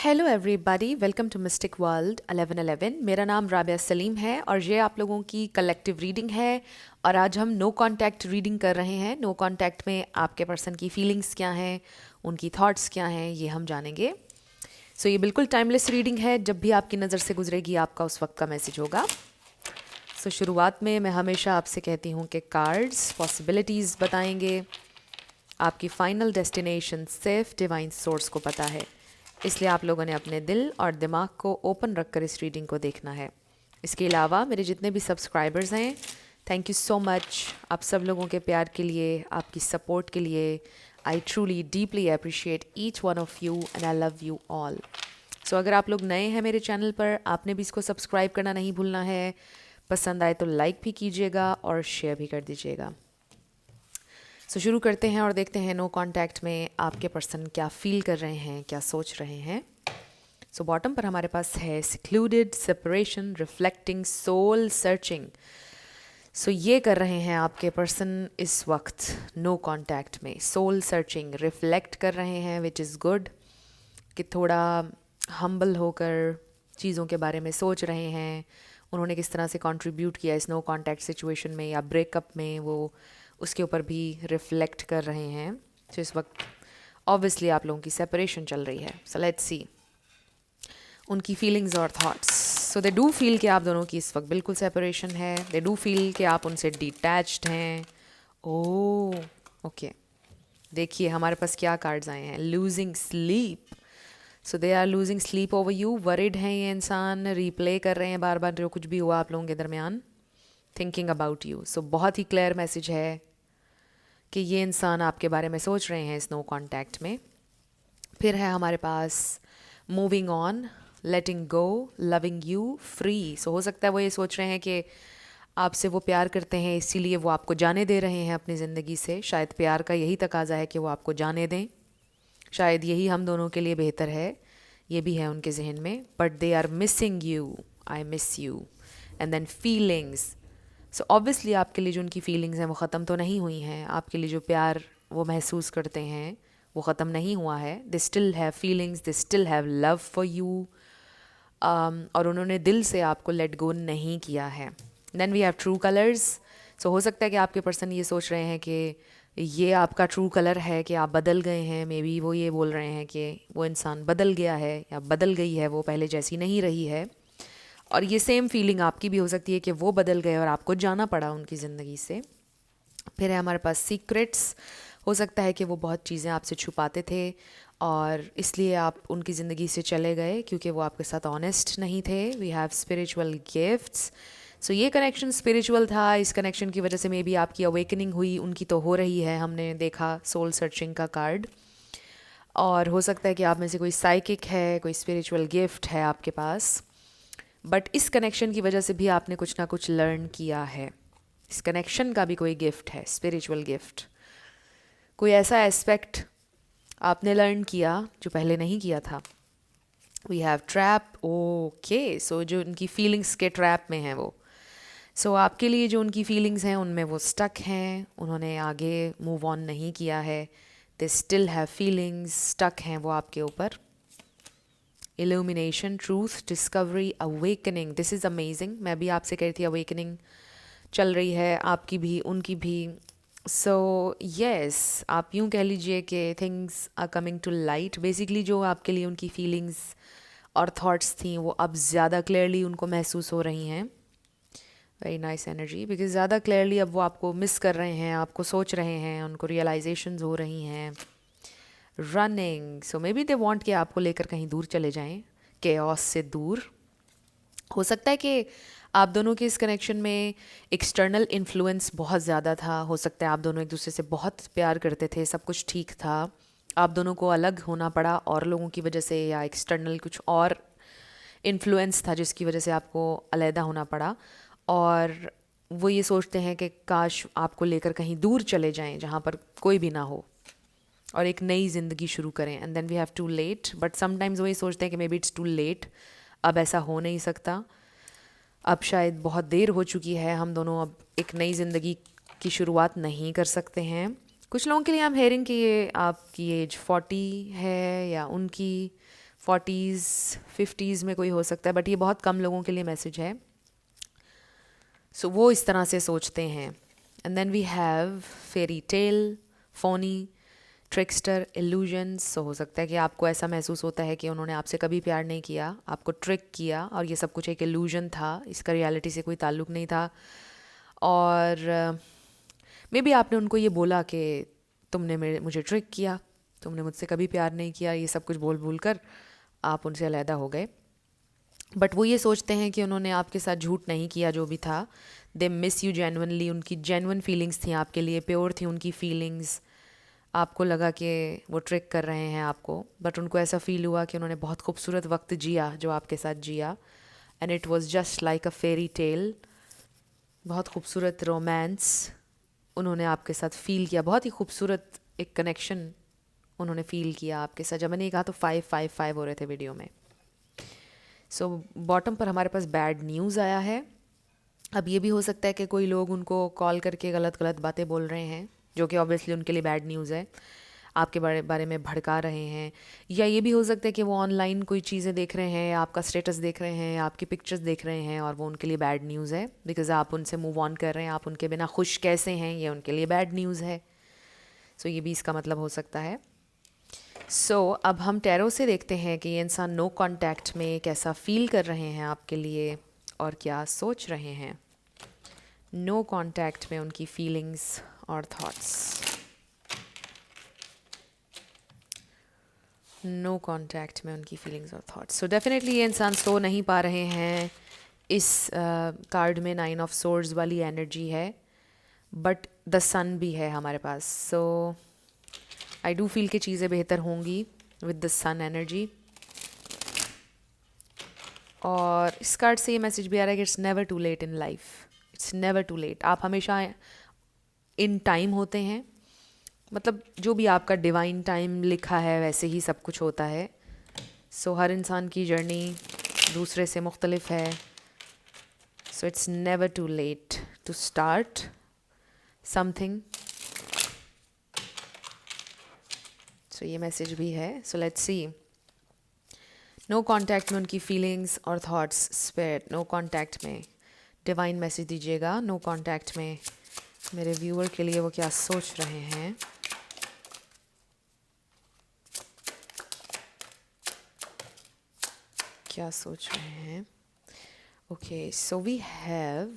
Hello everybody, welcome to mystic world 1111। मेरा नाम राबिया सलीम है और ये आप लोगों की कलेक्टिव रीडिंग है। और आज हम नो कांटेक्ट रीडिंग कर रहे हैं। नो कांटेक्ट में आपके पर्सन की फीलिंग्स क्या हैं, उनकी थॉट्स क्या हैं, ये हम जानेंगे। सो ये बिल्कुल टाइमलेस रीडिंग है। जब भी आपकी नज़र से गुजरेगी आपका उस वक्त का मैसेज होगा। सो शुरुआत में मैं हमेशा आपसे कहती हूँ कि कार्ड्स पॉसिबिलिटीज़ बताएंगे। आपकी फाइनल डेस्टिनेशन सिर्फ डिवाइन सोर्स को पता है, इसलिए आप लोगों ने अपने दिल और दिमाग को ओपन रखकर इस रीडिंग को देखना है। इसके अलावा मेरे जितने भी सब्सक्राइबर्स हैं, थैंक यू सो मच आप सब लोगों के प्यार के लिए, आपकी सपोर्ट के लिए। I truly deeply appreciate each one of you and I love you all. So अगर आप लोग नए हैं मेरे चैनल पर, आपने भी इसको सब्सक्राइब करना नहीं भूलना है। पसंद आए तो लाइक भी कीजिएगा और शेयर भी कर दीजिएगा। सो शुरू करते हैं और देखते हैं नो कांटेक्ट में आपके पर्सन क्या फील कर रहे हैं, क्या सोच रहे हैं। सो बॉटम पर हमारे पास है secluded, separation, reflecting, soul searching. So ये कर रहे हैं आपके पर्सन इस वक्त नो कांटेक्ट में। सोल सर्चिंग, रिफ्लेक्ट कर रहे हैं, विच इज़ गुड, कि थोड़ा हम्बल होकर चीज़ों के बारे में सोच रहे हैं। उन्होंने किस तरह से कंट्रीब्यूट किया इस नो कांटेक्ट सिचुएशन में या ब्रेकअप में, वो उसके ऊपर भी रिफ्लेक्ट कर रहे हैं। तो इस वक्त ऑब्वियसली आप लोगों की सेपरेशन चल रही है। सो लेट्स सी उनकी फीलिंग्स और thoughts. So they do feel कि आप दोनों की इस वक्त बिल्कुल सेपरेशन है। दे डू फील कि आप उनसे डिटैच्ड हैं। ओह ओके, देखिए हमारे पास क्या कार्ड्स आए हैं। Losing sleep. So they are losing sleep over you. Worried हैं ये इंसान, रिप्ले कर रहे हैं बार बार जो कुछ भी हुआ आप लोगों के दरमियान। Thinking about you. सो बहुत ही क्लियर मैसेज है कि ये इंसान आपके बारे में सोच रहे हैं इस नो कांटेक्ट में। फिर है हमारे पास moving on, letting go, loving you, free. So हो सकता है वो ये सोच रहे हैं कि आपसे वो प्यार करते हैं, इसीलिए वो आपको जाने दे रहे हैं अपनी ज़िंदगी से। शायद प्यार का यही तकाजा है कि वो आपको जाने दें। शायद यही हम दोनों के लिए बेहतर है, ये भी है उनके जहन में। But they are missing you, I miss you. And then feelings. So obviously आपके लिए जो उनकी फीलिंग्स हैं वो ख़त्म तो नहीं हुई हैं। आपके लिए जो प्यार वो महसूस करते हैं वो ख़त्म नहीं हुआ है। They still have feelings, they still have love for you. और उन्होंने दिल से आपको लेट गो नहीं किया है। Then we have true colours. So हो सकता है कि आपके पर्सन ये सोच रहे हैं कि ये आपका ट्रू कलर है, कि आप बदल गए हैं। मे बी वो ये बोल रहे हैं कि वो इंसान बदल गया है या बदल गई है, वो पहले जैसी नहीं रही है। और ये सेम फीलिंग आपकी भी हो सकती है कि वो बदल गए और आपको जाना पड़ा उनकी ज़िंदगी से। फिर है हमारे पास सीक्रेट्स। हो सकता है कि वो बहुत चीज़ें आपसे छुपाते थे और इसलिए आप उनकी ज़िंदगी से चले गए क्योंकि वो आपके साथ ऑनेस्ट नहीं थे। We have spiritual gifts. So ये कनेक्शन स्पिरिचुअल था। इस कनेक्शन की वजह से मे बी आपकी अवेकनिंग हुई, उनकी तो हो रही है। हमने देखा सोल सर्चिंग का कार्ड। और हो सकता है कि आप में से कोई साइकिक है, कोई स्पिरिचुअल गिफ्ट है आपके पास। बट इस कनेक्शन की वजह से भी आपने कुछ ना कुछ लर्न किया है। इस कनेक्शन का भी कोई गिफ्ट है, स्पिरिचुअल गिफ्ट। कोई ऐसा एस्पेक्ट आपने लर्न किया जो पहले नहीं किया था। We have trap. ओके, सो जो उनकी फीलिंग्स के ट्रैप में हैं वो। सो आपके लिए जो उनकी फीलिंग्स हैं उनमें वो स्टक हैं, उन्होंने आगे मूव ऑन नहीं किया है। They still have feelings, stuck हैं वो आपके ऊपर। Illumination, truth, discovery, awakening. This is amazing. मैं भी आपसे कह रही थी अवेकनिंग चल रही है आपकी भी, उनकी भी। सो येस, आप यूँ कह लीजिए कि things are coming to light. Basically जो आपके लिए उनकी फीलिंग्स और थॉट्स थी वो अब ज़्यादा क्लियरली उनको महसूस हो रही हैं। वेरी नाइस एनर्जी, बिकॉज ज़्यादा क्लियरली अब वो आपको मिस कर रहे हैं, आपको सोच रहे हैं, उनको रियलाइजेशंस हो रही हैं। Running, so may be they want कि आपको लेकर कहीं दूर चले जाएं, केओस से दूर। हो सकता है कि आप दोनों के इस कनेक्शन में एक्सटर्नल इन्फ्लुएंस बहुत ज़्यादा था। हो सकता है आप दोनों एक दूसरे से बहुत प्यार करते थे, सब कुछ ठीक था, आप दोनों को अलग होना पड़ा और लोगों की वजह से, या एक्सटर्नल कुछ और इन्फ्लुएंस था जिसकी वजह से आपको अलहदा होना पड़ा। और वो ये सोचते हैं कि काश आपको लेकर कहीं दूर चले जाएं जहाँ पर कोई भी ना हो और एक नई ज़िंदगी शुरू करें। And then we have to late, but sometimes वो ये सोचते हैं कि maybe it's too late, अब ऐसा हो नहीं सकता, अब शायद बहुत देर हो चुकी है, हम दोनों अब एक नई ज़िंदगी की शुरुआत नहीं कर सकते हैं। कुछ लोगों के लिए आई एम हेयरिंग कि ये आपकी एज 40 है या उनकी 40s 50s में कोई हो सकता है, बट ये बहुत कम लोगों के लिए मैसेज है. सो वो इस तरह से सोचते हैं. And then we have fairy tale, phony, trickster, illusions. So हो सकता है कि आपको ऐसा महसूस होता है कि उन्होंने आपसे कभी प्यार नहीं किया, आपको ट्रिक किया और ये सब कुछ एक इल्यूजन था, इसका रियलिटी से कोई ताल्लुक नहीं था. और मे बी आपने उनको ये बोला कि तुमने मुझे ट्रिक किया, तुमने मुझसे कभी प्यार नहीं किया, ये सब कुछ बोल बोल कर आप उनसे अलहदा हो गए. बट वो ये सोचते हैं कि उन्होंने आपके साथ झूठ नहीं किया जो भी था. They miss you genuinely. उनकी जेन्युइन फीलिंग्स थी आपके लिए, प्योर थी उनकी फीलिंग्स. आपको लगा कि वो ट्रिक कर रहे हैं आपको, बट उनको ऐसा फील हुआ कि उन्होंने बहुत खूबसूरत वक्त जिया जो आपके साथ जिया. And it was just like a fairy tale. बहुत खूबसूरत रोमांस उन्होंने आपके साथ फ़ील किया, बहुत ही खूबसूरत एक कनेक्शन उन्होंने फ़ील किया आपके साथ. जब मैंने कहा तो 555 हो रहे थे वीडियो में. सो बॉटम पर हमारे पास बैड न्यूज़ आया है. अब ये भी हो सकता है कि कोई लोग उनको कॉल करके गलत गलत बातें बोल रहे हैं, जो कि ऑब्वियसली उनके लिए बैड न्यूज़ है, आपके बारे में भड़का रहे हैं. या ये भी हो सकता है कि वो ऑनलाइन कोई चीज़ें देख रहे हैं, आपका स्टेटस देख रहे हैं, आपकी पिक्चर्स देख रहे हैं और वो उनके लिए बैड न्यूज़ है, बिकॉज़ आप उनसे मूव ऑन कर रहे हैं. आप उनके बिना खुश कैसे हैं, ये उनके लिए बैड न्यूज़ है. सो ये भी इसका मतलब हो सकता है. सो अब हम टैरो से देखते हैं कि ये इंसान नो कांटेक्ट में कैसा फील कर रहे हैं आपके लिए और क्या सोच रहे हैं. नो कांटेक्ट में उनकी फीलिंग्स और थॉट्स. नो कांटेक्ट में उनकी फीलिंग्स और थॉट्स. सो डेफिनेटली ये इंसान सो नहीं पा रहे हैं. इस कार्ड में 9 ऑफ सोर्ड्स वाली एनर्जी है, बट द सन भी है हमारे पास. सो आई डू फील कि चीज़ें बेहतर होंगी विद द सन एनर्जी. और इस कार्ड से ये मैसेज भी आ रहा है कि it's never too late in life. It's never too late. आप हमेशा इन टाइम होते हैं. मतलब जो भी आपका डिवाइन टाइम लिखा है वैसे ही सब कुछ होता है. सो हर इंसान की जर्नी दूसरे से मुख्तलिफ है. So it's never too late to start something. So ये मैसेज भी है. So let's see. No contact में उनकी फीलिंग्स और थॉट्स. स्पिरिट नो कांटेक्ट में डिवाइन मैसेज दीजिएगा. नो कांटेक्ट में मेरे व्यूअर के लिए वो क्या सोच रहे हैं. क्या सोच रहे हैं. Okay, so we have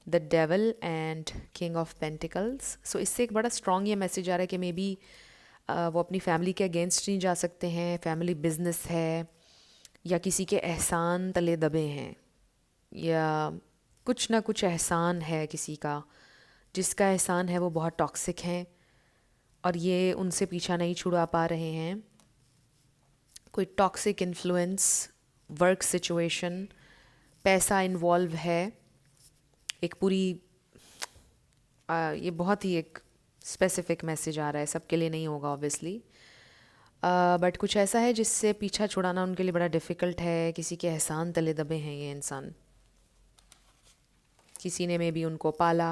the devil and king of pentacles. So इससे एक बड़ा स्ट्रॉन्ग ये मैसेज आ रहा है कि मे बी वो अपनी फैमिली के अगेंस्ट नहीं जा सकते हैं. फैमिली बिजनेस है या किसी के एहसान तले दबे हैं, या कुछ ना कुछ एहसान है किसी का, जिसका एहसान है वो बहुत टॉक्सिक हैं और ये उनसे पीछा नहीं छुड़ा पा रहे हैं. कोई टॉक्सिक इन्फ्लुएंस, वर्क सिचुएशन, पैसा इन्वॉल्व है. एक पूरी ये बहुत ही एक स्पेसिफिक मैसेज आ रहा है, सबके लिए नहीं होगा ऑब्वियसली, बट कुछ ऐसा है जिससे पीछा छुड़ाना उनके लिए बड़ा डिफ़िकल्ट है. किसी के एहसान तले दबे हैं ये इंसान. किसी ने मे बी उनको पाला,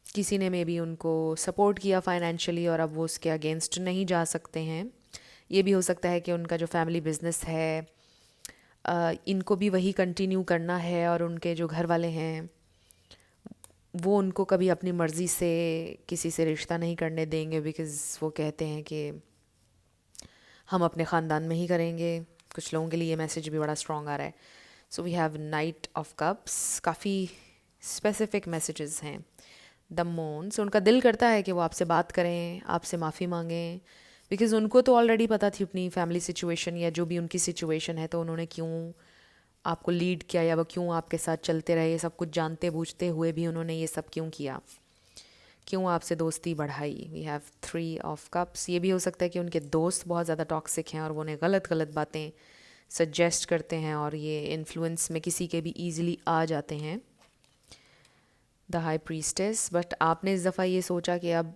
किसी ने मे बी उनको सपोर्ट किया फाइनेंशियली और अब वो उसके अगेंस्ट नहीं जा सकते हैं. ये भी हो सकता है कि उनका जो फैमिली बिजनेस है इनको भी वही कंटिन्यू करना है और उनके जो घर वाले हैं वो उनको कभी अपनी मर्ज़ी से किसी से रिश्ता नहीं करने देंगे, बिकॉज़ वो कहते हैं कि हम अपने ख़ानदान में ही करेंगे. कुछ लोगों के लिए ये मैसेज भी बड़ा स्ट्रॉन्ग आ रहा है. So we have knight of cups. काफ़ी स्पेसिफिक मैसेजेस हैं. The moon. सो उनका दिल करता है कि वो आपसे बात करें, आपसे माफ़ी मांगें, बिकॉज़ उनको तो ऑलरेडी पता थी अपनी फैमिली सिचुएशन या जो भी उनकी सिचुएशन है, तो उन्होंने क्यों आपको लीड किया या वो क्यों आपके साथ चलते रहे, सब कुछ जानते बूझते हुए भी उन्होंने ये सब क्यों किया, क्यों आपसे दोस्ती बढ़ाई. We have 3 of cups. ये भी हो सकता है कि उनके दोस्त बहुत ज़्यादा टॉक्सिक हैं और वो उन्हें गलत गलत बातें सजेस्ट करते हैं और ये इन्फ्लुएंस में किसी के भी ईजिली आ जाते हैं. The high priestess. बट आपने इस दफ़ा ये सोचा कि अब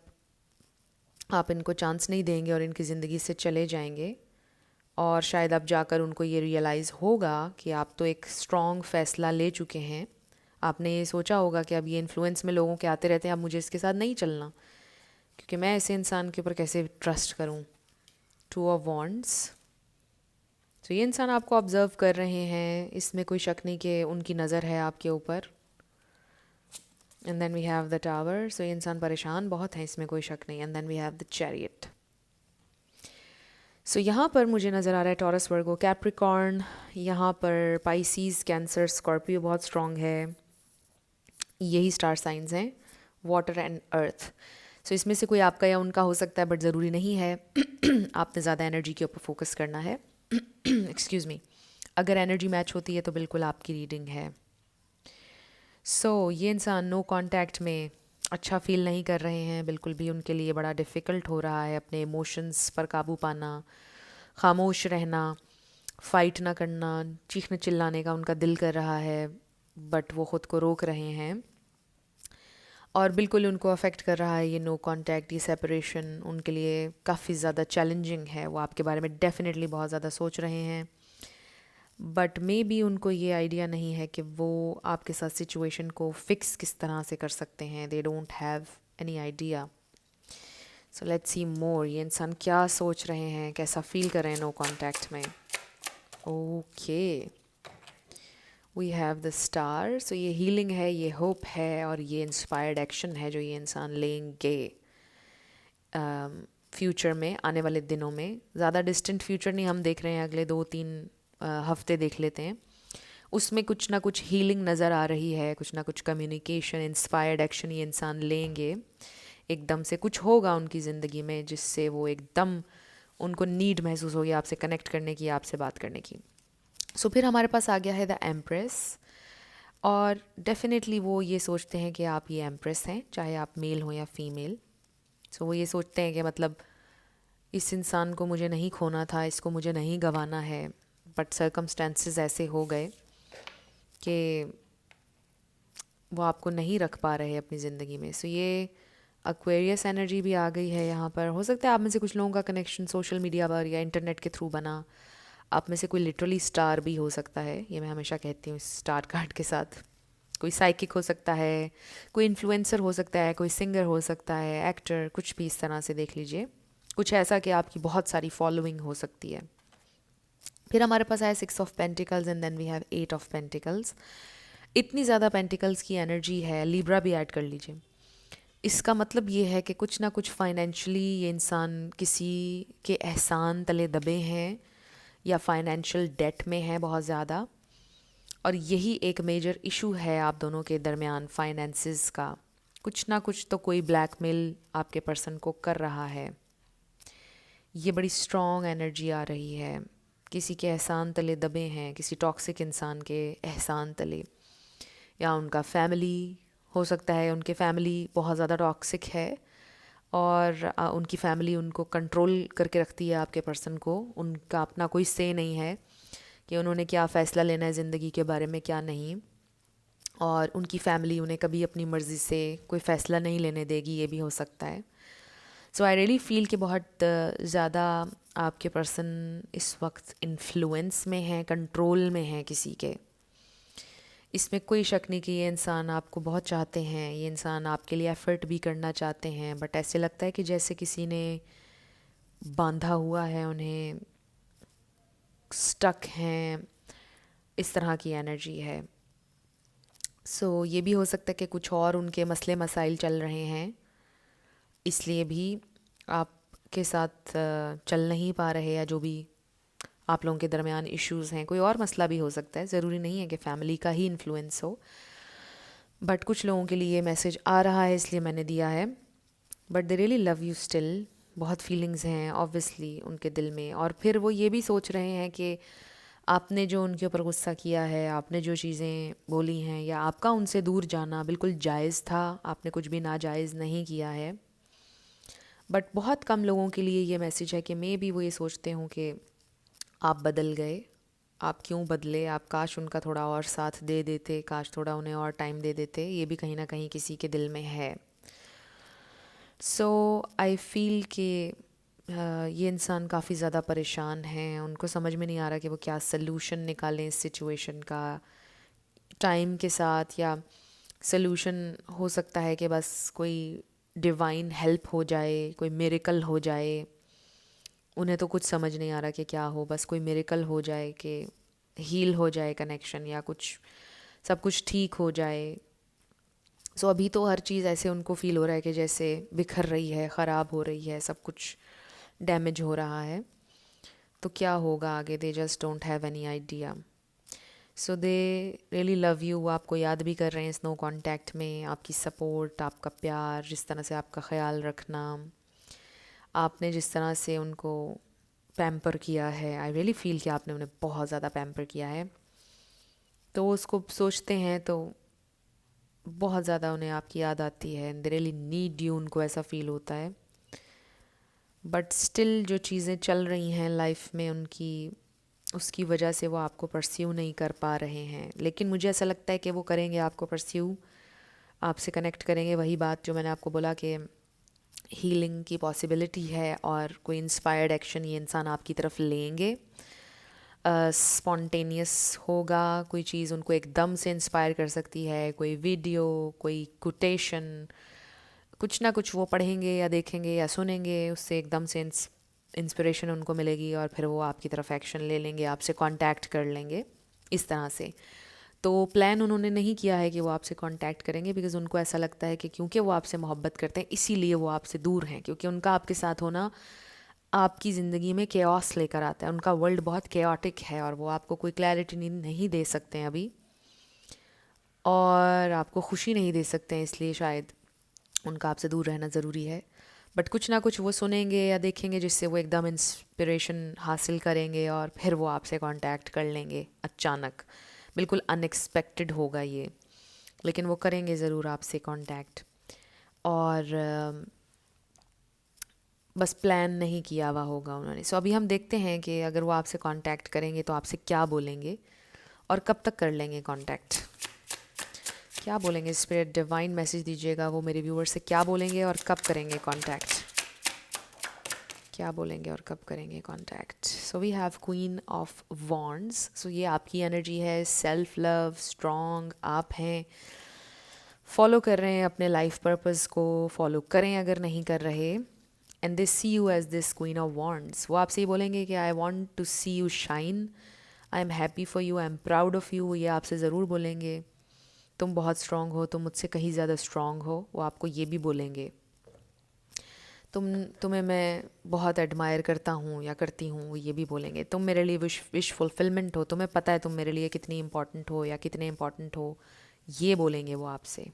आप इनको चांस नहीं देंगे और इनकी ज़िंदगी से चले जाएंगे, और शायद अब जाकर उनको ये रियलाइज़ होगा कि आप तो एक स्ट्रॉन्ग फ़ैसला ले चुके हैं. आपने ये सोचा होगा कि अब ये इन्फ्लुएंस में लोगों के आते रहते हैं, अब मुझे इसके साथ नहीं चलना, क्योंकि मैं ऐसे इंसान के ऊपर कैसे ट्रस्ट करूं टू ऑफ वॉन्ड्स। तो ये इंसान आपको ऑब्जर्व कर रहे हैं, इसमें कोई शक नहीं कि उनकी नज़र है आपके ऊपर। And then we have the tower. So ये इंसान परेशान बहुत है, इसमें कोई शक नहीं। And then we have the chariot. So यहाँ पर मुझे नज़र आ रहा है टॉरस, वर्गो, कैप्रिकॉर्न, यहाँ पर पाइसीज, कैंसर, स्कॉर्पियो बहुत स्ट्रॉन्ग है। यही स्टार साइंस हैं, वाटर एंड अर्थ। सो इसमें से कोई आपका या उनका हो सकता है, बट ज़रूरी नहीं है। आपने ज़्यादा एनर्जी के ऊपर फोकस करना है। Excuse me. अगर एनर्जी मैच होती है तो बिल्कुल आपकी रीडिंग है। सो ये इंसान नो कांटेक्ट में अच्छा फील नहीं कर रहे हैं बिल्कुल भी। उनके लिए बड़ा डिफ़िकल्ट हो रहा है अपने इमोशंस पर काबू पाना, खामोश रहना, फ़ाइट ना करना। चीखने चिल्लाने का उनका दिल कर रहा है, बट वो ख़ुद को रोक रहे हैं। और बिल्कुल उनको अफेक्ट कर रहा है ये नो कांटेक्ट, ये सेपरेशन उनके लिए काफ़ी ज़्यादा चैलेंजिंग है। वो आपके बारे में डेफिनेटली बहुत ज़्यादा सोच रहे हैं, बट मे बी उनको ये आइडिया नहीं है कि वो आपके साथ सिचुएशन को फिक्स किस तरह से कर सकते हैं। They don't have any idea. So let's see more. ये इंसान क्या सोच रहे हैं, कैसा फील कर रहे हैं नो कांटेक्ट में। Okay, we have the star. So ये हीलिंग है, ये होप है, और ये इंस्पायर्ड एक्शन है जो ये इंसान लेंगे फ्यूचर में, आने वाले दिनों में। ज़्यादा डिस्टेंट फ्यूचर नहीं हम देख रहे हैं, अगले 2-3 हफ्ते देख लेते हैं। उसमें कुछ ना कुछ हीलिंग नज़र आ रही है, कुछ ना कुछ कम्युनिकेशन, इंस्पायर्ड एक्शन ये इंसान लेंगे। एकदम से कुछ होगा उनकी ज़िंदगी में जिससे वो एकदम उनको नीड महसूस होगी आपसे कनेक्ट करने की, आपसे बात करने की। सो फिर हमारे पास आ गया है द एम्प्रेस। और डेफिनेटली वो ये सोचते हैं कि आप ये एम्प्रेस हैं, चाहे आप मेल हो या फीमेल। सो वो ये सोचते हैं कि मतलब इस इंसान को मुझे नहीं खोना था, इसको मुझे नहीं गंवाना है, बट सर्कमस्टेंसेस ऐसे हो गए कि वो आपको नहीं रख पा रहे अपनी ज़िंदगी में। सो ये एक्वेरियस एनर्जी भी आ गई है यहाँ पर। हो सकता है आप में से कुछ लोगों का कनेक्शन सोशल मीडिया पर या इंटरनेट के थ्रू बना। आप में से कोई लिटरली स्टार भी हो सकता है, ये मैं हमेशा कहती हूँ इस स्टार कार्ड के साथ। कोई साइकिक हो सकता है, कोई इन्फ्लुएंसर हो सकता है, कोई सिंगर हो सकता है, एक्टर, कुछ भी इस तरह से देख लीजिए। कुछ ऐसा कि आपकी बहुत सारी फॉलोइंग हो सकती है। फिर हमारे पास आया 6 of pentacles and then we have 8 of pentacles. इतनी ज़्यादा पेंटिकल्स की एनर्जी है, लिब्रा भी ऐड कर लीजिए। इसका मतलब ये है कि कुछ ना कुछ फाइनेंशियली ये इंसान किसी के एहसान तले दबे हैं या फाइनेंशियल डेट में है बहुत ज़्यादा। और यही एक मेजर इशू है आप दोनों के दरमियान, फाइनेंसिस का। कुछ ना कुछ तो कोई ब्लैकमेल आपके पर्सन को कर रहा है। ये बड़ी स्ट्रॉन्ग एनर्जी आ रही है। किसी के एहसान तले दबे हैं, किसी टॉक्सिक इंसान के एहसान तले, या उनका फैमिली हो सकता है, उनके फैमिली बहुत ज़्यादा टॉक्सिक है और उनकी फैमिली उनको कंट्रोल करके रखती है आपके पर्सन को। उनका अपना कोई से नहीं है कि उन्होंने क्या फ़ैसला लेना है ज़िंदगी के बारे में, क्या नहीं। और उनकी फैमिली उन्हें कभी अपनी मर्ज़ी से कोई फ़ैसला नहीं लेने देगी, ये भी हो सकता है। सो आई रियली फील कि बहुत ज़्यादा आपके पर्सन इस वक्त इन्फ्लुएंस में है, कंट्रोल में है किसी के। इसमें कोई शक नहीं कि ये इंसान आपको बहुत चाहते हैं, ये इंसान आपके लिए एफ़र्ट भी करना चाहते हैं, बट ऐसे लगता है कि जैसे किसी ने बांधा हुआ है उन्हें, स्टक हैं, इस तरह की एनर्जी है। सो ये भी हो सकता है कि कुछ और उनके मसले मसाइल चल रहे हैं, इसलिए भी आपके साथ चल नहीं पा रहे, या जो भी आप लोगों के दरमियान इश्यूज़ हैं। कोई और मसला भी हो सकता है, ज़रूरी नहीं है कि फैमिली का ही इन्फ्लुएंस हो। बट कुछ लोगों के लिए ये मैसेज आ रहा है, इसलिए मैंने दिया है। But they really love you still. बहुत फीलिंग्स हैं ऑब्वियसली उनके दिल में। और फिर वो ये भी सोच रहे हैं कि आपने जो उनके ऊपर गुस्सा किया है, आपने जो चीज़ें बोली हैं, या आपका उनसे दूर जाना बिल्कुल जायज़ था, आपने कुछ भी नाजायज़ नहीं किया है। बट बहुत कम लोगों के लिए ये मैसेज है कि मे बी वो ये सोचते हों कि आप बदल गए, आप क्यों बदले, आप काश उनका थोड़ा और साथ दे देते, काश थोड़ा उन्हें और टाइम दे देते। ये भी कहीं ना कहीं किसी के दिल में है। सो आई फील कि ये इंसान काफ़ी ज़्यादा परेशान हैं, उनको समझ में नहीं आ रहा कि वो क्या सल्यूशन निकालें इस सिचुएशन का टाइम के साथ। या सल्यूशन हो सकता है कि बस कोई डिवाइन हेल्प हो जाए, कोई मिरेकल हो जाए, उन्हें तो कुछ समझ नहीं आ रहा कि क्या हो, बस कोई मिरेकल हो जाए कि हील हो जाए कनेक्शन, या कुछ सब कुछ ठीक हो जाए। सो अभी तो हर चीज़ ऐसे उनको फील हो रहा है कि जैसे बिखर रही है, ख़राब हो रही है, सब कुछ डैमेज हो रहा है। तो क्या होगा आगे, they just don't have any idea. So they really love you, वो आपको याद भी कर रहे हैं इस नो कांटेक्ट में, आपकी सपोर्ट, आपका प्यार, जिस तरह से आपका ख्याल रखना, आपने जिस तरह से उनको पैम्पर किया है। आई रियली फील कि आपने उन्हें बहुत ज़्यादा पैम्पर किया है। तो वो उसको सोचते हैं तो बहुत ज़्यादा उन्हें आपकी याद आती है, दे रियली नीड यू, उनको ऐसा फील होता है। बट स्टिल जो चीज़ें चल रही हैं लाइफ में उनकी, उसकी वजह से वो आपको परस्यू नहीं कर पा रहे हैं। लेकिन मुझे ऐसा लगता है कि वो करेंगे आपको परस्यू, आपसे कनेक्ट करेंगे। वही बात जो मैंने आपको बोला कि हीलिंग की पॉसिबिलिटी है और कोई इंस्पायर्ड एक्शन ये इंसान आपकी तरफ लेंगे। स्पॉन्टेनियस होगा, कोई चीज़ उनको एकदम से इंस्पायर कर सकती है, कोई वीडियो, कोई कोटेशन, कुछ ना कुछ वो पढ़ेंगे या देखेंगे या सुनेंगे, उससे एकदम से इंस्पिरेशन उनको मिलेगी और फिर वो आपकी तरफ एक्शन ले लेंगे, आपसे कांटेक्ट कर लेंगे इस तरह से। तो प्लान उन्होंने नहीं किया है कि वो आपसे कांटेक्ट करेंगे, बिकॉज़ उनको ऐसा लगता है कि क्योंकि वो आपसे मोहब्बत करते हैं इसीलिए वो आपसे दूर हैं, क्योंकि उनका आपके साथ होना आपकी ज़िंदगी में केओस लेकर आता है। उनका वर्ल्ड बहुत केओटिक है और वो आपको कोई क्लैरिटी नहीं दे सकते हैं अभी, और आपको खुशी नहीं दे सकते हैं, इसलिए शायद उनका आपसे दूर रहना ज़रूरी है। बट कुछ ना कुछ वो सुनेंगे या देखेंगे जिससे वो एकदम इंस्पिरेशन हासिल करेंगे और फिर वो आपसे कांटेक्ट कर लेंगे अचानक। बिल्कुल अनएक्सपेक्टेड होगा ये, लेकिन वो करेंगे ज़रूर आपसे कांटेक्ट। और बस प्लान नहीं किया हुआ होगा उन्होंने। सो अभी हम देखते हैं कि अगर वो आपसे कांटेक्ट करेंगे तो आपसे क्या बोलेंगे और कब तक कर लेंगे कांटेक्ट, क्या बोलेंगे। स्पिरिट डिवाइन मैसेज दीजिएगा, वो मेरे व्यूअर्स से क्या बोलेंगे और कब करेंगे कांटेक्ट, क्या बोलेंगे और कब करेंगे contact. So we have queen of wands. So ये आपकी एनर्जी है, सेल्फ लव, स्ट्रॉन्ग आप हैं, फॉलो कर रहे हैं अपने लाइफ पर्पस को, फॉलो करें अगर नहीं कर रहे। And they see you as this queen of wands. वो आपसे ये बोलेंगे कि I want to see you shine, I am happy for you, I am proud of you. ये आपसे ज़रूर बोलेंगे। तुम बहुत स्ट्रॉन्ग हो, तुम मुझसे कहीं ज़्यादा स्ट्रॉन्ग हो, वो आपको ये भी बोलेंगे। तुम्हें मैं बहुत एडमायर करता हूँ या करती हूँ, वो ये भी बोलेंगे। तुम मेरे लिए विश फुलफिलमेंट हो, तुम्हें पता है तुम मेरे लिए कितनी इंपॉर्टेंट हो या कितने इंपॉर्टेंट हो, ये बोलेंगे वो आपसे।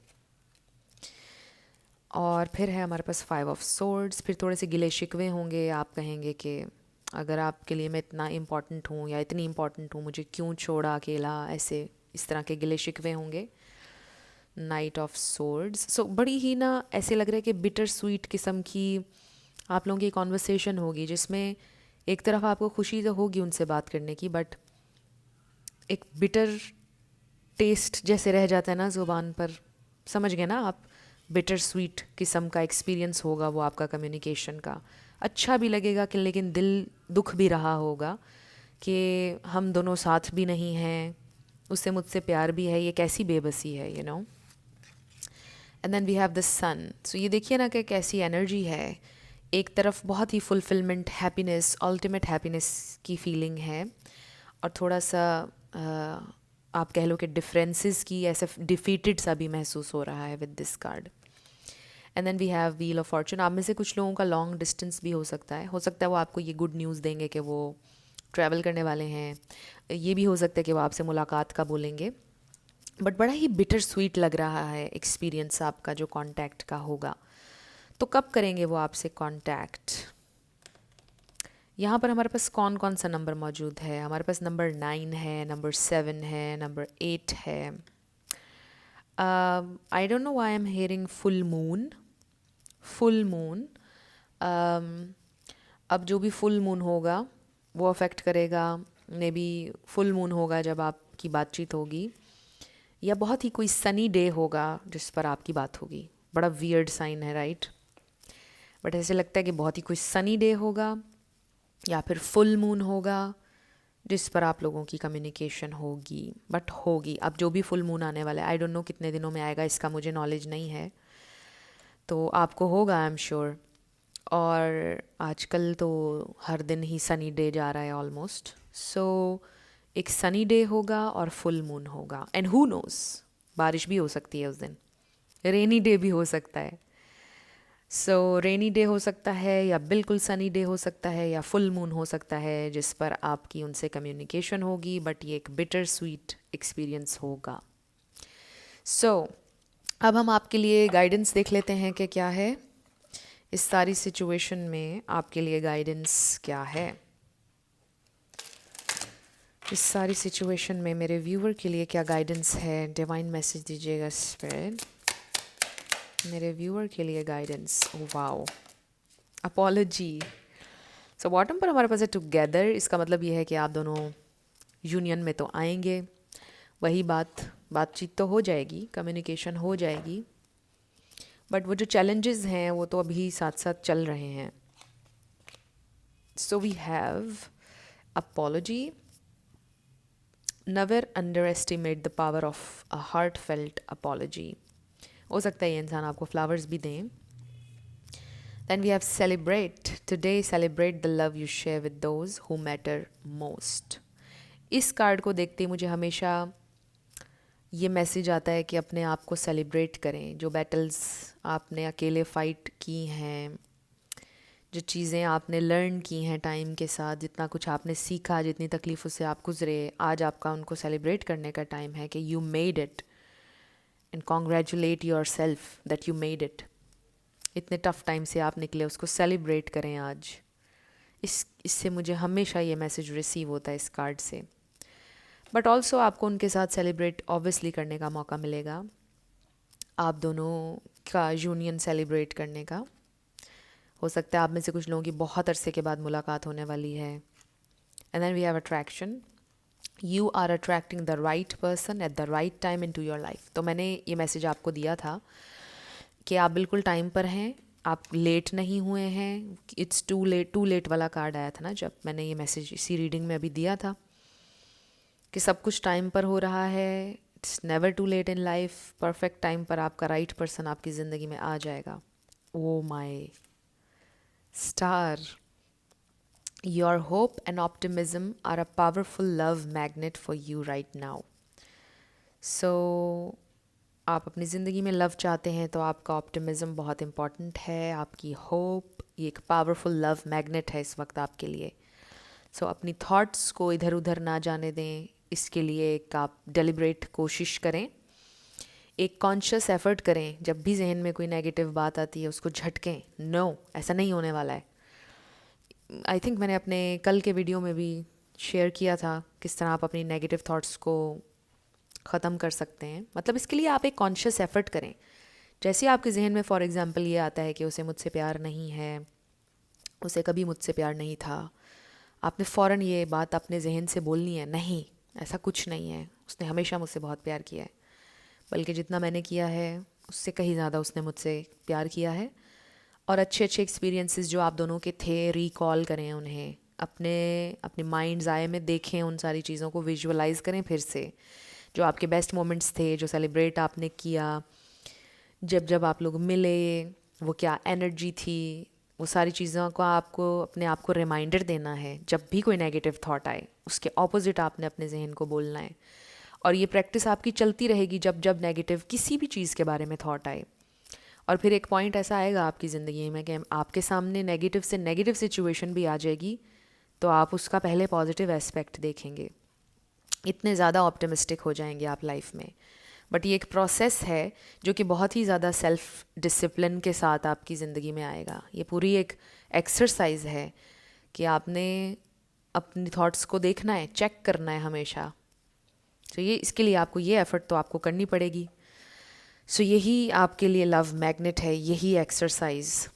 और फिर है हमारे पास 5 ऑफ सोर्ड्स। फिर थोड़े से गिले शिकवे होंगे, आप कहेंगे कि अगर आपके लिए मैं इतना इम्पॉर्टेंट हूँ या इतनी इम्पॉर्टेंट हूँ, मुझे क्यों छोड़ा अकेला, ऐसे इस तरह के गिले शिकवे होंगे। Night of swords. सो बड़ी ही ना ऐसे लग रहा है कि बिटर स्वीट किस्म की आप लोगों की कॉन्वर्सेशन होगी, जिसमें एक तरफ आपको खुशी तो होगी उनसे बात करने की, बट एक बिटर टेस्ट जैसे रह जाता है ना ज़ुबान पर, समझ गए ना आप। बिटर स्वीट किस्म का एक्सपीरियंस होगा वो आपका कम्युनिकेशन का। अच्छा भी लगेगा कि, लेकिन दिल दुख भी रहा होगा कि हम दोनों साथ भी नहीं हैं, उससे मुझसे प्यार भी है, ये कैसी बेबसी है, you know. And then we have the sun. So ये देखिए ना कि कैसी एनर्जी है। एक तरफ बहुत ही फुलफिलमेंट, हैप्पीनेस, अल्टीमेट हैप्पीनेस की फीलिंग है, और थोड़ा सा आप कह लो कि डिफरेंसेस की ऐसे डिफीटेड सा भी महसूस हो रहा है with this card. And then we have wheel of fortune. आप में से कुछ लोगों का लॉन्ग डिस्टेंस भी हो सकता है, वो आपको ये गुड न्यूज़ देंगे कि वो ट्रैवल करने वाले हैं। ये भी हो सकता है कि वो आपसे मुलाकात का बोलेंगे। बट बड़ा ही बिटर स्वीट लग रहा है एक्सपीरियंस आपका जो कांटेक्ट का होगा। तो कब करेंगे वो आपसे कांटेक्ट। यहाँ पर हमारे पास कौन कौन सा नंबर मौजूद है। हमारे पास नंबर 9 है, नंबर 7 है, नंबर 8 है। I don't know why I am hearing full moon. Full moon, अब जो भी फुल मून होगा वो अफेक्ट करेगा। मे बी फुल मून होगा जब आपकी बातचीत होगी, या बहुत ही कोई सनी डे होगा जिस पर आपकी बात होगी। बड़ा वियर्ड साइन है, राइट। बट ऐसे लगता है कि बहुत ही कोई सनी डे होगा या फिर फुल मून होगा जिस पर आप लोगों की कम्युनिकेशन होगी। बट होगी। अब जो भी फुल मून आने वाला है, आई डोंट नो कितने दिनों में आएगा, इसका मुझे नॉलेज नहीं है, तो आपको होगा, आई एम श्योर। और आजकल तो हर दिन ही सनी डे जा रहा है ऑलमोस्ट। सो एक सनी डे होगा और फुल मून होगा, एंड हु नोस, बारिश भी हो सकती है उस दिन, रेनी डे भी हो सकता है। सो रेनी डे हो सकता है, या बिल्कुल सनी डे हो सकता है, या फुल मून हो सकता है जिस पर आपकी उनसे कम्युनिकेशन होगी, बट ये एक बिटर स्वीट एक्सपीरियंस होगा। सो अब हम आपके लिए गाइडेंस देख लेते हैं कि क्या है इस सारी सिचुएशन में, आपके लिए गाइडेंस क्या है इस सारी सिचुएशन में। मेरे व्यूअर के लिए क्या गाइडेंस है, डिवाइन मैसेज दीजिएगा स्पिरिट। मेरे व्यूअर के लिए guidance, wow, apology. So bottom पर हमारे पास है टुगेदर। इसका मतलब ये है कि आप दोनों यूनियन में तो आएंगे, वही बातचीत तो हो जाएगी, कम्युनिकेशन हो जाएगी, बट वो जो चैलेंजेस हैं वो तो अभी साथ साथ चल रहे हैं। So we have apology. Never underestimate the power of a heartfelt apology. हो सकता है ये इंसान आपको फ्लावर्स भी दें। Then we have celebrate. Today celebrate the love you share with those who matter most. इस कार्ड को देखते ही मुझे हमेशा ये मैसेज आता है कि अपने आप को सेलिब्रेट करें। जो बैटल्स आपने अकेले फ़ाइट की हैं, जो चीज़ें आपने लर्न की हैं टाइम के साथ, जितना कुछ आपने सीखा, जितनी तकलीफ़ों से आप गुज़रे, आज आपका उनको सेलिब्रेट करने का टाइम है कि you made it, and congratulate your self that you made it. इतने टफ़ टाइम से आप निकले, उसको सेलिब्रेट करें आज। इससे मुझे हमेशा ये मैसेज रिसीव होता है इस कार्ड से। बट ऑल्सो आपको उनके साथ सेलिब्रेट ऑब्वियसली करने का मौका मिलेगा, आप दोनों का यूनियन सेलिब्रेट करने का। हो सकता है आप में से कुछ लोगों की बहुत अरसे के बाद मुलाकात होने वाली है। And then we have attraction. You are attracting the right person at the right time into your life. तो मैंने ये मैसेज आपको दिया था कि आप बिल्कुल टाइम पर हैं, आप लेट नहीं हुए हैं। इट्स टू लेट वाला कार्ड आया था ना जब मैंने ये मैसेज इसी रीडिंग में अभी दिया था, कि सब कुछ टाइम पर हो रहा है। It's never too late in life. Perfect time पर आपका राइट पर्सन आपकी ज़िंदगी में आ जाएगा। Oh my star, your hope and optimism are a powerful love magnet for you right now. So आप अपनी ज़िंदगी में लव चाहते हैं तो आपका ऑप्टिमिज्म बहुत इम्पॉर्टेंट है, आपकी होप ये एक पावरफुल लव मैग्नेट है इस वक्त आपके लिए। सो अपनी थॉट्स को इधर उधर ना जाने दें, इसके लिए एक आप डेलिब्रेट कोशिश करें, एक कॉन्शियस एफर्ट करें। जब भी जहन में कोई नेगेटिव बात आती है उसको झटकें, नो ऐसा नहीं होने वाला है। आई थिंक मैंने अपने कल के वीडियो में भी शेयर किया था किस तरह आप अपनी नेगेटिव थॉट्स को ख़त्म कर सकते हैं। मतलब इसके लिए आप एक कॉन्शियस एफर्ट करें। जैसे आपके जहन में फॉर एग्ज़ाम्पल ये आता है कि उसे मुझसे प्यार नहीं है, उसे कभी मुझसे प्यार नहीं था, आपने फ़ौरन ये बात अपने जहन से बोलनी है, नहीं ऐसा कुछ नहीं है, उसने हमेशा मुझसे बहुत प्यार किया है, बल्कि जितना मैंने किया है उससे कहीं ज़्यादा उसने मुझसे प्यार किया है। और अच्छे अच्छे एक्सपीरियंसेस जो आप दोनों के थे, रिकॉल करें उन्हें, अपने अपने माइंड्स आई में देखें, उन सारी चीज़ों को विजुअलाइज करें फिर से। जो आपके बेस्ट मोमेंट्स थे, जो सेलिब्रेट आपने किया, जब जब आप लोग मिले, वो क्या एनर्जी थी, वो सारी चीज़ों को आपको अपने आप को रिमाइंडर देना है। जब भी कोई नेगेटिव थॉट आए उसके ऑपोजिट आपने अपने जहन को बोलना है। और ये प्रैक्टिस आपकी चलती रहेगी जब जब नेगेटिव किसी भी चीज़ के बारे में थॉट आए। और फिर एक पॉइंट ऐसा आएगा आपकी ज़िंदगी में कि आपके सामने नेगेटिव से नेगेटिव सिचुएशन भी आ जाएगी, तो आप उसका पहले पॉजिटिव एस्पेक्ट देखेंगे, इतने ज़्यादा ऑप्टिमिस्टिक हो जाएंगे आप लाइफ में। बट ये एक प्रोसेस है जो कि बहुत ही ज़्यादा सेल्फ डिसिप्लिन के साथ आपकी ज़िंदगी में आएगा। ये पूरी एक एक्सरसाइज है कि आपने अपनी थॉट्स को देखना है, चेक करना है हमेशा। तो ये इसके लिए आपको ये एफ़र्ट तो आपको करनी पड़ेगी। सो यही आपके लिए लव मैग्नेट है, यही एक्सरसाइज,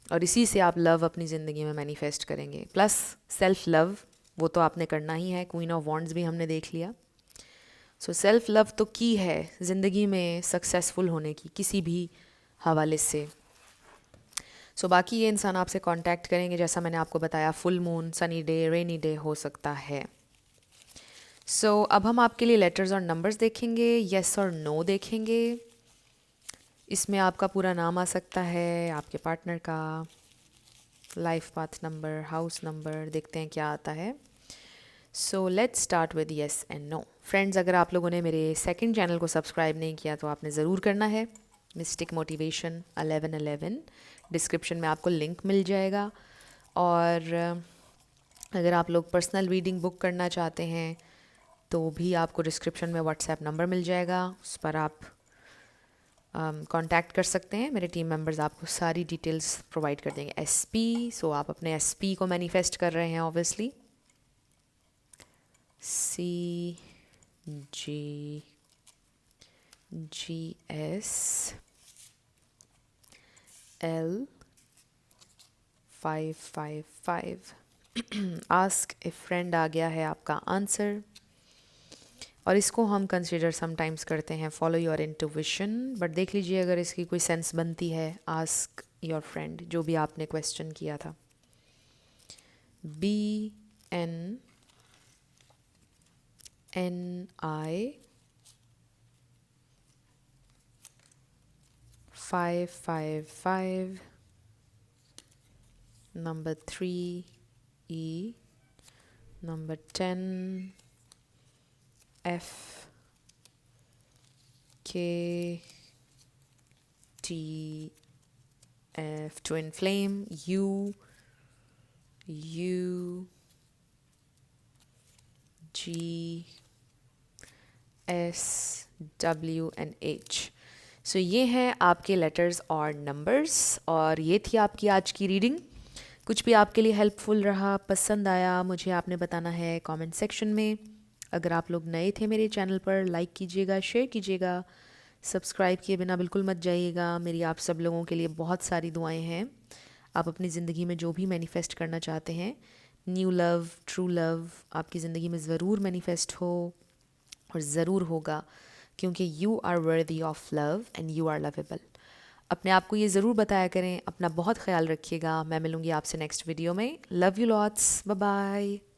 और इसी से आप लव अपनी ज़िंदगी में मैनिफेस्ट करेंगे। प्लस सेल्फ लव, वो तो आपने करना ही है। क्वीन ऑफ वॉन्ड्स भी हमने देख लिया। सो सेल्फ लव तो की है ज़िंदगी में सक्सेसफुल होने की किसी भी हवाले से। सो बाकी ये इंसान आपसे कांटेक्ट करेंगे, जैसा मैंने आपको बताया, full moon, sunny day, rainy day हो सकता है। सो अब हम आपके लिए लेटर्स और नंबर्स देखेंगे, येस और नो देखेंगे। इसमें आपका पूरा नाम आ सकता है, आपके पार्टनर का, life path number, house number, देखते हैं क्या आता है। So let's start with yes and no. Friends, अगर आप लोगों ने मेरे सेकंड चैनल को सब्सक्राइब नहीं किया तो आपने ज़रूर करना है, मिस्टिक मोटिवेशन 1111। डिस्क्रिप्शन में आपको लिंक मिल जाएगा। और अगर आप लोग पर्सनल रीडिंग बुक करना चाहते हैं तो भी आपको डिस्क्रिप्शन में व्हाट्सएप नंबर मिल जाएगा, उस पर आप कांटेक्ट कर सकते हैं। मेरे टीम मेंबर्स आपको सारी डिटेल्स प्रोवाइड कर देंगे। एसपी, सो आप अपने एसपी को मैनिफेस्ट कर रहे हैं obviously. CGGSL555। Ask a friend आ गया है आपका आंसर, और इसको हम कंसिडर समटाइम्स करते हैं फॉलो योर इंट्यूविशन, बट देख लीजिए अगर इसकी कोई सेंस बनती है। आस्क योर फ्रेंड, जो भी आपने क्वेश्चन किया था। BNNI555 number 3E number 10 FKTF twin flame UGSW and H। सो ये हैं आपके लेटर्स और नंबर्स, और ये थी आपकी आज की रीडिंग। कुछ भी आपके लिए हेल्पफुल रहा, पसंद आया, मुझे आपने बताना है कमेंट सेक्शन में। अगर आप लोग नए थे मेरे चैनल पर, लाइक कीजिएगा, शेयर कीजिएगा, सब्सक्राइब किए बिना बिल्कुल मत जाइएगा। मेरी आप सब लोगों के लिए बहुत सारी दुआएं हैं। आप अपनी ज़िंदगी में जो भी मैनिफेस्ट करना चाहते हैं, न्यू लव, ट्रू लव, आपकी ज़िंदगी में ज़रूर मैनिफेस्ट हो, और ज़रूर होगा, क्योंकि you are worthy of love and you are lovable. अपने आप को ये ज़रूर बताया करें। अपना बहुत ख्याल रखिएगा। मैं मिलूँगी आपसे नेक्स्ट वीडियो में। Love you lots, bye bye.